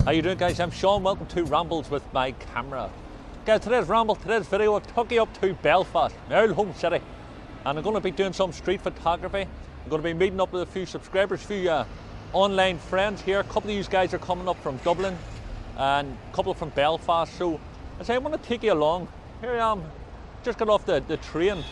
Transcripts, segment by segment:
How you doing, guys? I'm Sean. Welcome to Rambles with my camera. Guys, today's video, I took you up to Belfast, my old home city, and I'm going to be doing some street photography. I'm going to be meeting up with a few subscribers, a few online friends here. A couple of you guys are coming up from Dublin, and a couple from Belfast. So I say I want to take you along. Here I am, just got off the train,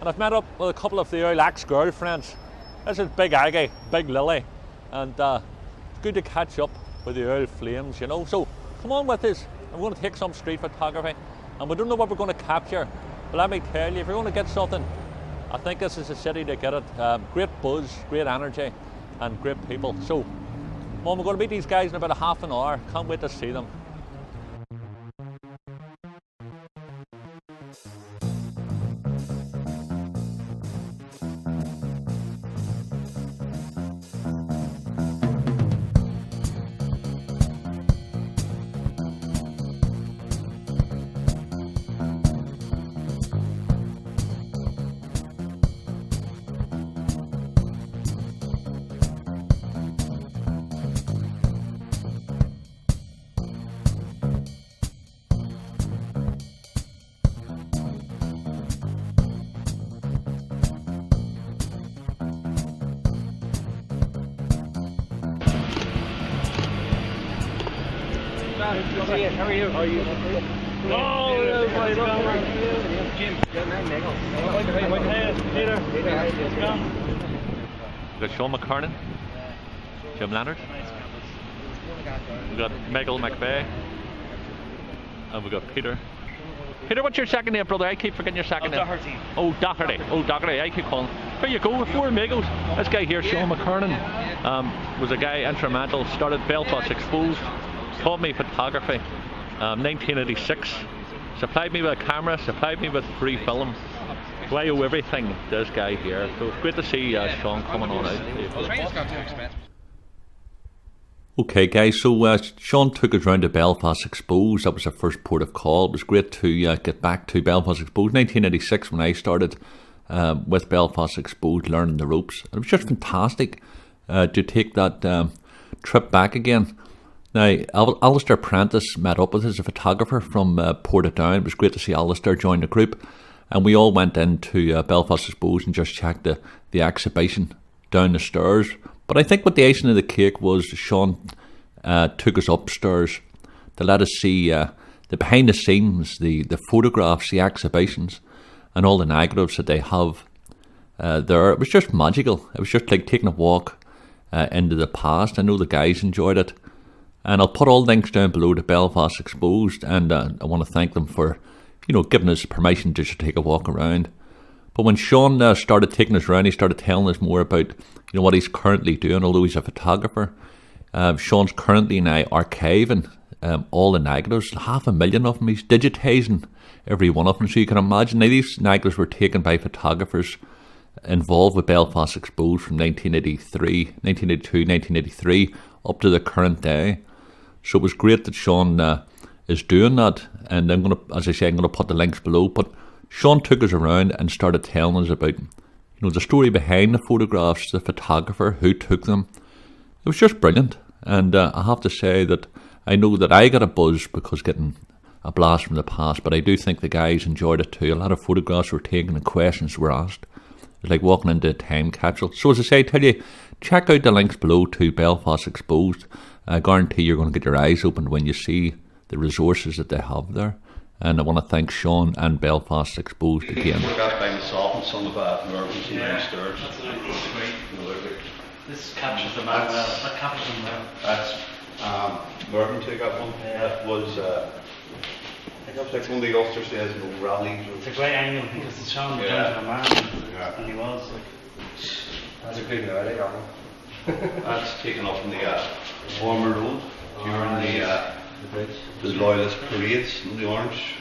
and I've met up with a couple of the old ex-girlfriends. This is Big Aggie, Big Lily, and it's good to catch up with the old flames, you know. So come on with us. I'm going to take some street photography, and we don't know what we're going to capture, but let me tell you, if you're going to get something, I think this is a city to get it. Great buzz, great energy, and great people. So come on, we're going to meet these guys in about a half an hour. Can't wait to see them. How are you? How are you? Oh, Jim. We've got Sean McCarnan, Jim Leonard, we've got McVeigh, and we've got Peter. Peter, what's your second name, brother? I keep forgetting your second name. Doherty. Oh, Doherty. Oh, Doherty. I keep calling. There you go, four amigos. This guy here, Sean McCarnan, was a guy instrumental, started Belfast Exposed, taught me photography, 1986, supplied me with a camera, supplied me with free film. So I owe everything to this guy here. So it's great to see Sean coming on out. Okay guys, so Sean took us round to Belfast Exposed. That was our first port of call. It was great to get back to Belfast Exposed. 1986 when I started with Belfast Exposed, learning the ropes. It was just fantastic to take that trip back again. Now, Alistair Prentice met up with us, a photographer from Portadown. It was great to see Alistair join the group, and we all went into Belfast Exposed and just checked the exhibition down the stairs. But I think what the icing of the cake was, Sean took us upstairs to let us see the behind the scenes, the photographs, the exhibitions, and all the negatives that they have there. It was just magical. It was just like taking a walk into the past. I know the guys enjoyed it. And I'll put all links down below to Belfast Exposed, and I want to thank them for, giving us permission just to take a walk around. But when Sean started taking us around, he started telling us more about, what he's currently doing. Although he's a photographer, Sean's currently now archiving all the negatives, 500,000 of them. He's digitising every one of them, so you can imagine. Now, these negatives were taken by photographers involved with Belfast Exposed from 1982, 1983 up to the current day. So it was great that Sean is doing that, and I'm going to, as I say, I'm going to put the links below. But Sean took us around and started telling us about, the story behind the photographs, the photographer who took them. It was just brilliant, and I have to say that I know that I got a buzz because getting a blast from the past, but I do think the guys enjoyed it too. A lot of photographs were taken and questions were asked. It was like walking into a time capsule. So as I say, I tell you, check out the links below to Belfast Exposed. I guarantee you're going to get your eyes opened when you see the resources that they have there. And I want to thank Sean and Belfast Exposed again. This captures them out well. That captures them well. That's Mervyn took that one. That was I think that was like one of the Ulster says rallies. It's a great angle because it's showing the terms of a man, and he was like. That's a good night, that one. That's taken off from the Ormer Road during the Loyalist parades in the Orange.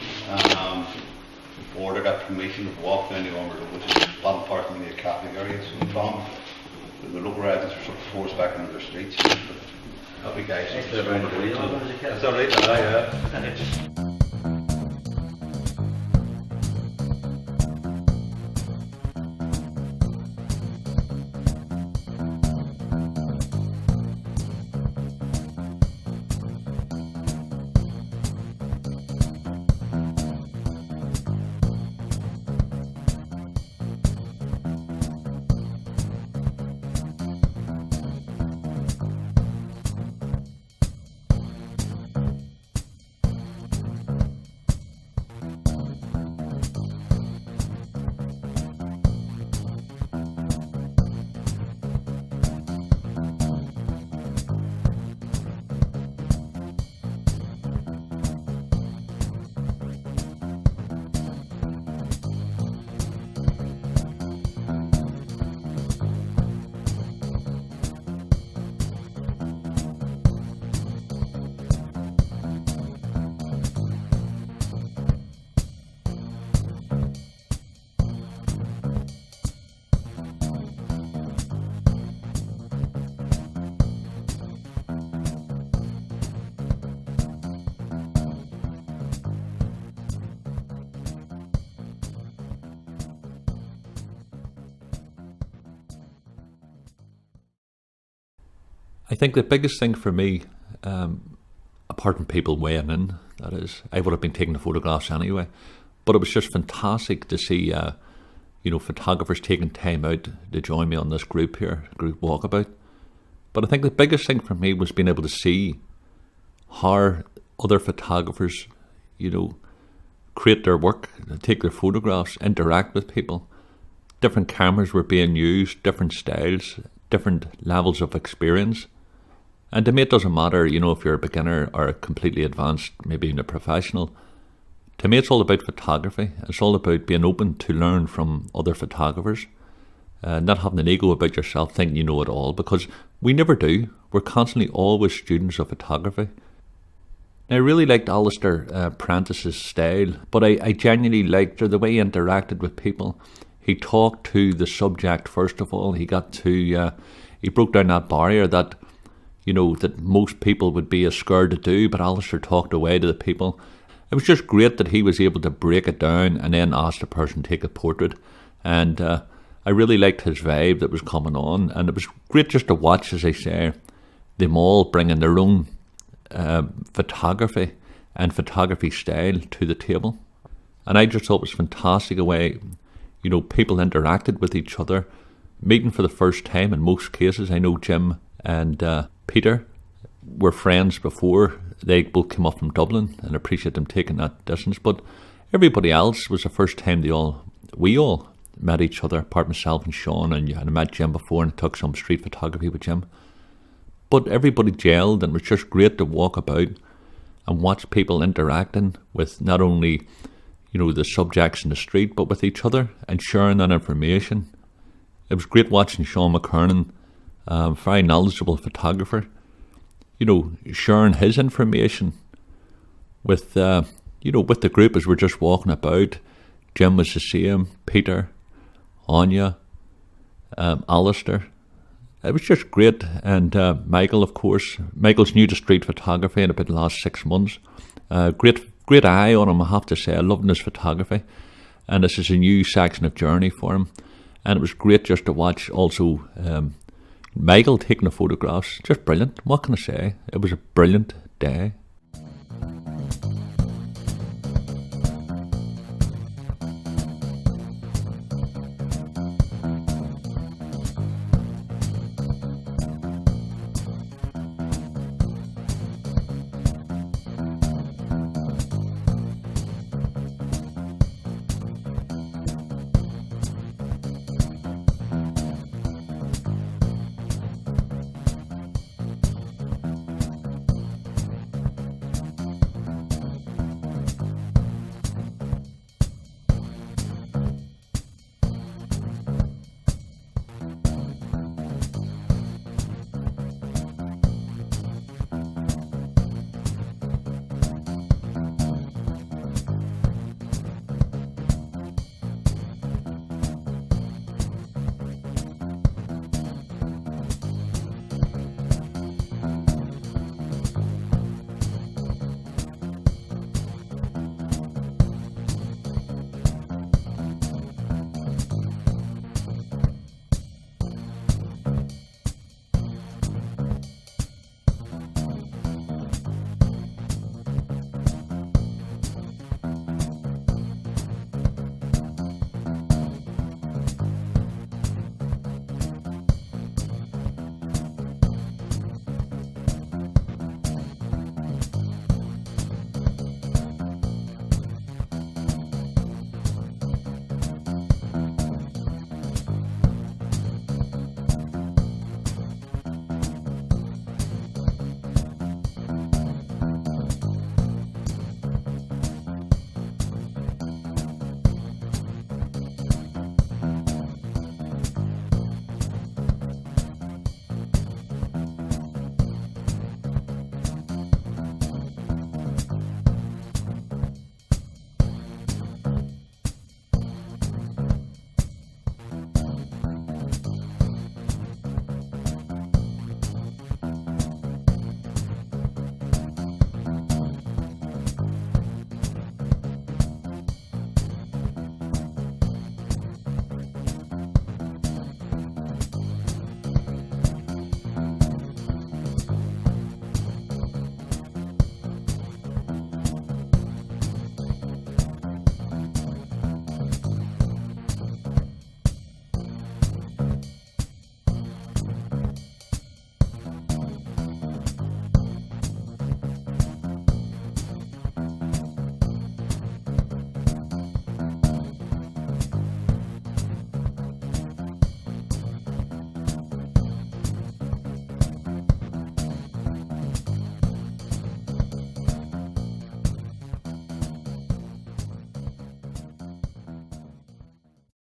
Order got permission to walk down the Ormer Road, which is a lot of parking in the Catholic area. So the local residents were sort of forced back into their streets. Happy guys. That's all right, yeah. I think the biggest thing for me, apart from people weighing in, that is, I would have been taking the photographs anyway, but it was just fantastic to see, photographers taking time out to join me on this group here, group Walkabout. But I think the biggest thing for me was being able to see how other photographers, create their work, take their photographs, interact with people. Different cameras were being used, different styles, different levels of experience. And to me it doesn't matter, if you're a beginner or a completely advanced, maybe even a professional. To me it's all about photography. It's all about being open to learn from other photographers. Not having an ego about yourself, thinking you know it all, because we never do. We're constantly always students of photography. I really liked Alistair Prentice's style, but I genuinely liked the way he interacted with people. He talked to the subject first of all. He got to, he broke down that barrier that, that most people would be scared to do, but Alistair talked away to the people. It was just great that he was able to break it down and then ask the person to take a portrait. And I really liked his vibe that was coming on, and it was great just to watch, as I say, them all bringing their own photography and photography style to the table. And I just thought it was fantastic a way, people interacted with each other, meeting for the first time in most cases. I know Jim and Peter were friends before. They both came up from Dublin, and I appreciate them taking that distance. But everybody else was the first time we all met each other, apart from myself and Sean, and I met Jim before and took some street photography with Jim. But everybody gelled, and it was just great to walk about and watch people interacting with not only, the subjects in the street, but with each other and sharing that information. It was great watching Sean McKernan, very knowledgeable photographer, sharing his information with, with the group as we're just walking about. Jim was the same, Peter, Aine, Alistair. It was just great. And Michael, of course. Michael's new to street photography in about the last 6 months. Great eye on him, I have to say. I loved his photography. And this is a new section of journey for him. And it was great just to watch also Michael taking the photographs. Just brilliant. What can I say? It was a brilliant day.